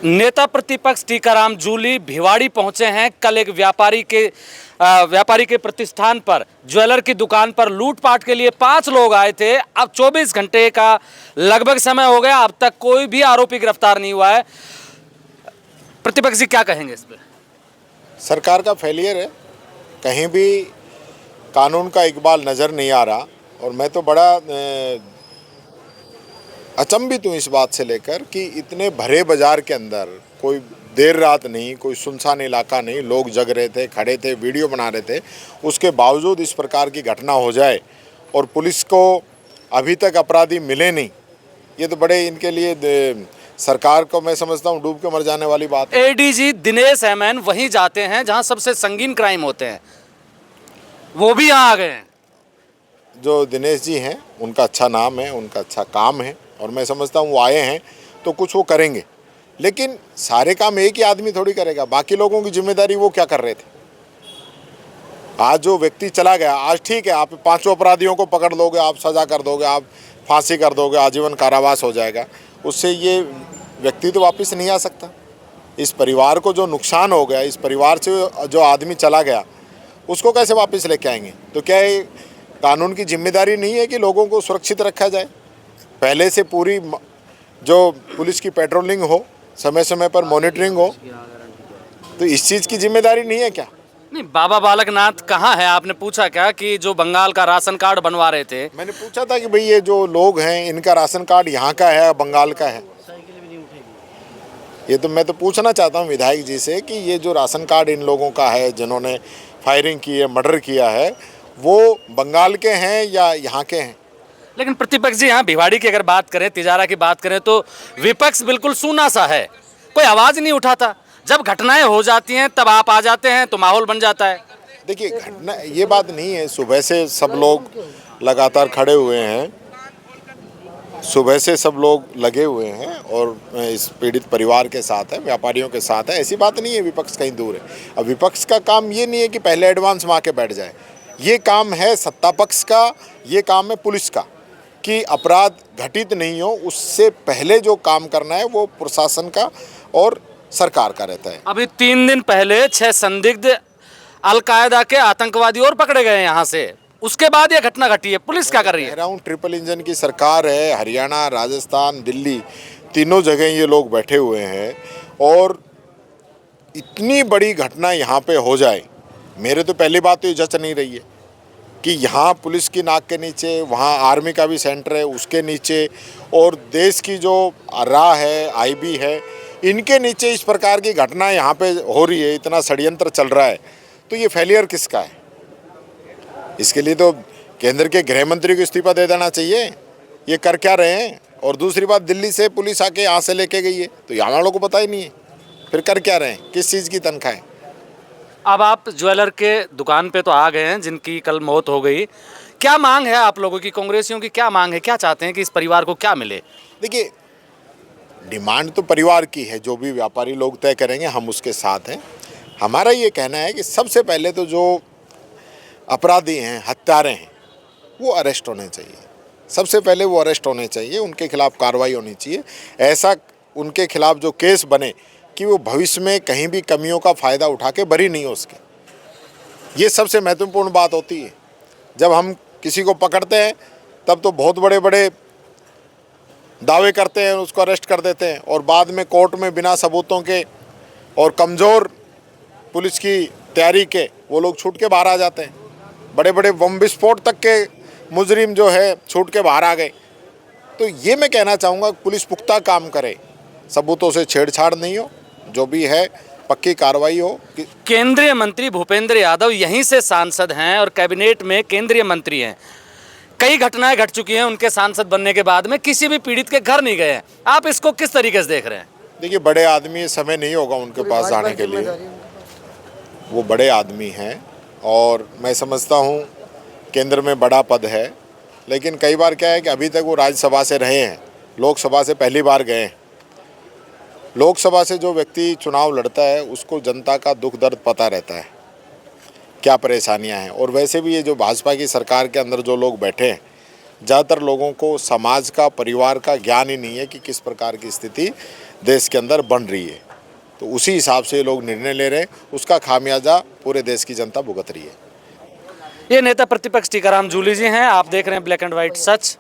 नेता प्रतिपक्ष टीकाराम जूली भिवाड़ी पहुंचे हैं। कल एक व्यापारी के प्रतिष्ठान पर ज्वेलर की दुकान पर लूटपाट के लिए 5 लोग आए थे। अब 24 घंटे का लगभग समय हो गया, अब तक कोई भी आरोपी गिरफ्तार नहीं हुआ है। प्रतिपक्ष जी क्या कहेंगे इस पे? सरकार का फेलियर है, कहीं भी कानून का इकबाल नज़र नहीं आ रहा। और मैं तो बड़ा अचंभित हूँ इस बात से लेकर कि इतने भरे बाजार के अंदर कोई देर रात नहीं, कोई सुनसान इलाका नहीं, लोग जग रहे थे, खड़े थे, वीडियो बना रहे थे, उसके बावजूद इस प्रकार की घटना हो जाए और पुलिस को अभी तक अपराधी मिले नहीं, ये तो बड़े इनके लिए सरकार को मैं समझता हूँ डूब के मर जाने वाली बात है। एडीजी दिनेश एमएन वहीं जाते हैं जहां सबसे संगीन क्राइम होते हैं, वो भी यहाँ आ गए हैं। जो दिनेश जी हैं उनका अच्छा नाम है, उनका अच्छा काम है और मैं समझता हूँ वो आए हैं तो कुछ वो करेंगे, लेकिन सारे काम एक ही आदमी थोड़ी करेगा। बाकी लोगों की जिम्मेदारी वो क्या कर रहे थे? आज जो व्यक्ति चला गया, आज ठीक है आप 5 अपराधियों को पकड़ लोगे, आप सज़ा कर दोगे, आप फांसी कर दोगे, आजीवन कारावास हो जाएगा, उससे ये व्यक्ति तो वापस नहीं आ सकता। इस परिवार को जो नुकसान हो गया, इस परिवार से जो आदमी चला गया, उसको कैसे वापस लेके आएंगे? तो क्या ये कानून की जिम्मेदारी नहीं है कि लोगों को सुरक्षित रखा जाए? पहले से पूरी जो पुलिस की पेट्रोलिंग हो, समय समय पर मॉनिटरिंग हो, तो इस चीज़ की जिम्मेदारी नहीं है क्या? नहीं, बाबा बालकनाथ कहाँ है? आपने पूछा क्या कि जो बंगाल का राशन कार्ड बनवा रहे थे? मैंने पूछा था कि भाई ये जो लोग हैं इनका राशन कार्ड यहाँ का है, बंगाल का है? ये तो मैं तो पूछना चाहता हूँ विधायक जी से कि ये जो राशन कार्ड इन लोगों का है, जिन्होंने फायरिंग की है, मर्डर किया है, वो बंगाल के हैं या यहाँ के हैं? लेकिन प्रतिपक्ष जी, यहाँ भिवाड़ी की अगर बात करें, तिजारा की बात करें, तो विपक्ष बिल्कुल सूना सा है, कोई आवाज़ नहीं उठाता। जब घटनाएं हो जाती हैं तब आप आ जाते हैं तो माहौल बन जाता है। देखिए, घटना ये बात नहीं है, सुबह से सब लोग लगातार खड़े हुए हैं, सुबह से सब लोग लगे हुए हैं और इस पीड़ित परिवार के साथ है, व्यापारियों के साथ है। ऐसी बात नहीं है विपक्ष कहीं दूर है। अब विपक्ष का काम ये नहीं है कि पहले एडवांस में आके बैठ जाए, ये काम है सत्ता पक्ष का, ये काम है पुलिस का कि अपराध घटित नहीं हो, उससे पहले जो काम करना है वो प्रशासन का और सरकार का रहता है। अभी 3 दिन पहले 6 संदिग्ध अलकायदा के आतंकवादी और पकड़े गए यहाँ से, उसके बाद ये घटना घटी है। पुलिस क्या कर रही है? ट्रिपल इंजन की सरकार है, हरियाणा, राजस्थान, दिल्ली, तीनों जगह ये लोग बैठे हुए हैं और इतनी बड़ी घटना यहाँ पे हो जाए, मेरे तो पहली बात तो ये जच नहीं रही है कि यहाँ पुलिस की नाक के नीचे, वहाँ आर्मी का भी सेंटर है उसके नीचे, और देश की जो राह है, आईबी है, इनके नीचे इस प्रकार की घटना यहाँ पे हो रही है, इतना षड्यंत्र चल रहा है, तो ये फेलियर किसका है? इसके लिए तो केंद्र के गृह मंत्री को इस्तीफा दे देना चाहिए। ये कर क्या रहे हैं? और दूसरी बात, दिल्ली से पुलिस आके यहाँ से लेके गई है तो यहाँ वालों को पता ही नहीं है, फिर कर क्या रहे हैं? किस चीज़ की तनख्वाह है? अब आप ज्वेलर के दुकान पे तो आ गए हैं जिनकी कल मौत हो गई। क्या मांग है आप लोगों की, कांग्रेसियों की क्या मांग है? क्या चाहते हैं कि इस परिवार को क्या मिले? देखिए, डिमांड तो परिवार की है, जो भी व्यापारी लोग तय करेंगे हम उसके साथ हैं। हमारा ये कहना है कि सबसे पहले तो जो अपराधी हैं, हत्यारे हैं, वो अरेस्ट होने चाहिए। सबसे पहले वो अरेस्ट होने चाहिए, उनके खिलाफ कार्रवाई होनी चाहिए। ऐसा उनके खिलाफ जो केस बने कि वो भविष्य में कहीं भी कमियों का फ़ायदा उठा के बरी नहीं हो सके, ये सबसे महत्वपूर्ण बात होती है। जब हम किसी को पकड़ते हैं तब तो बहुत बड़े बड़े दावे करते हैं, उसको अरेस्ट कर देते हैं और बाद में कोर्ट में बिना सबूतों के और कमज़ोर पुलिस की तैयारी के वो लोग छूट के बाहर आ जाते हैं। बड़े बड़े बम विस्फोट तक के मुजरिम जो है छूट के बाहर आ गए। तो ये मैं कहना चाहूँगा पुलिस पुख्ता काम करे, सबूतों से छेड़छाड़ नहीं हो, जो भी है पक्की कार्रवाई हो। केंद्रीय मंत्री भूपेंद्र यादव यहीं से सांसद हैं और कैबिनेट में केंद्रीय मंत्री हैं। कई घटनाएं घट चुकी हैं उनके सांसद बनने के बाद में, किसी भी पीड़ित के घर नहीं गए हैं। आप इसको किस तरीके से देख रहे हैं? देखिए, बड़े आदमी, समय नहीं होगा उनके पास जाने के लिए, वो बड़े आदमी हैं और मैं समझता हूँ केंद्र में बड़ा पद है, लेकिन कई बार क्या है कि अभी तक वो राज्यसभा से रहे हैं, लोकसभा से पहली बार गए हैं। लोकसभा से जो व्यक्ति चुनाव लड़ता है उसको जनता का दुख दर्द पता रहता है, क्या परेशानियां हैं। और वैसे भी ये जो भाजपा की सरकार के अंदर जो लोग बैठे हैं, ज़्यादातर लोगों को समाज का, परिवार का ज्ञान ही नहीं है कि किस प्रकार की स्थिति देश के अंदर बन रही है। तो उसी हिसाब से ये लोग निर्णय ले रहे हैं, उसका खामियाजा पूरे देश की जनता भुगत रही है। ये नेता प्रतिपक्ष टीकाराम जूली जी हैं। आप देख रहे हैं ब्लैक एंड व्हाइट सच।